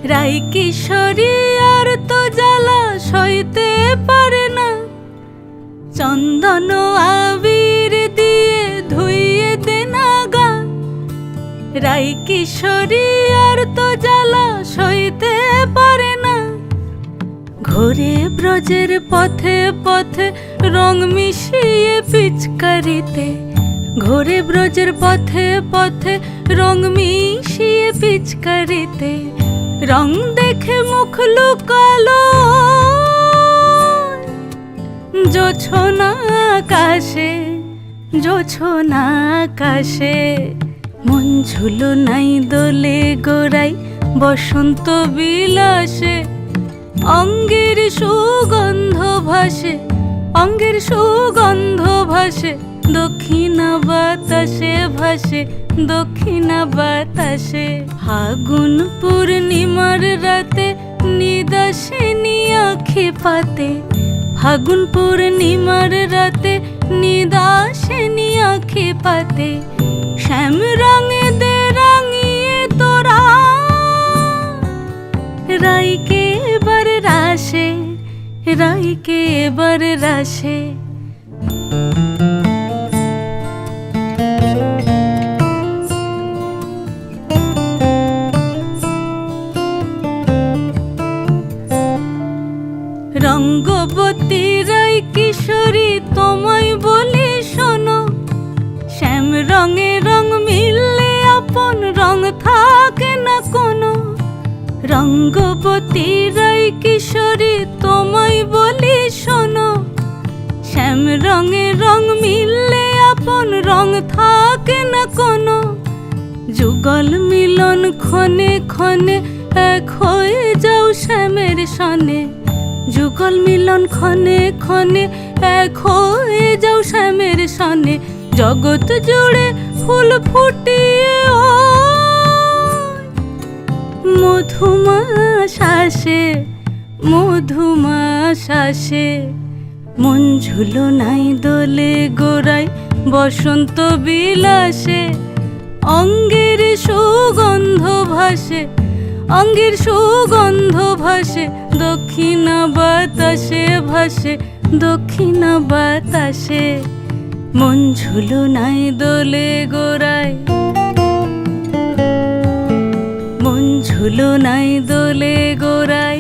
রাই কিশোরী আর তো জ্বালা সইতে পারে না, চন্দন আবির দিয়ে ধুইয়ে দে না গা। রাই কিশোরী আর তো জ্বালা সইতে পারে না, ঘোরে ব্রজের পথে পথে রং মিশিয়ে পিচকারিতে। ঘোরে ব্রজের পথে পথে রং মিশিয়ে পিচকারিতে, রং দেখে মুখ লুকালো জোছনা আকাশে, জোছনা আকাশে। মন ঝুলো নাই দোলে গোড়াই বসন্ত বিলাসে, অঙ্গের সুগন্ধ ভাসে, অঙ্গের সুগন্ধ ভাসে, দক্ষিণা বাতাসে ভাসে, দক্ষিণা বাতাসে। ফাগুন পূর্ণিমার রাতে নিদাসিনী আঁখি পাতে, ফাগুন পূর্ণিমার রাতে নিদাসিনী আঁখি পাতে। শ্যাম রঙে দে রাঙিয়ে তোরা রাইকে এবার রাশে, রাইকে এবার রাশে। রঙ্গবতী রাই কিশোরী তোমায় বলি শোনো, শ্যাম রঙে রং মিললে আপন রং থাকে না কোনো। রঙ্গবতী রাই কিশোরী তোমায় বলি শোনো, শ্যাম রঙে রং মিললে আপন রং থাকে না কোনো। যুগল মিলন ক্ষণে ক্ষণে এক হয়ে যাও শ্যামের সনে, যুগল মিলন ক্ষণে ক্ষণে এক হয়ে যাও শ্যামের সনে। জগৎ জুড়ে ফুল ফুটিয়ে ও মধুমাশাসে, মধুমাশাসে। মন ঝুলো নাই দোলে গোড়াই বসন্ত বিলাসে, অঙ্গের সুগন্ধ ভাসে, অঙ্গের সুগন্ধ ভাসে, দক্ষিণা বাতাসে ভাসে, দক্ষিণা বাতাসে। মন ঝুলো নাই দোলে গোড়ায়, মন ঝুলো নাই দোলে গোড়ায়।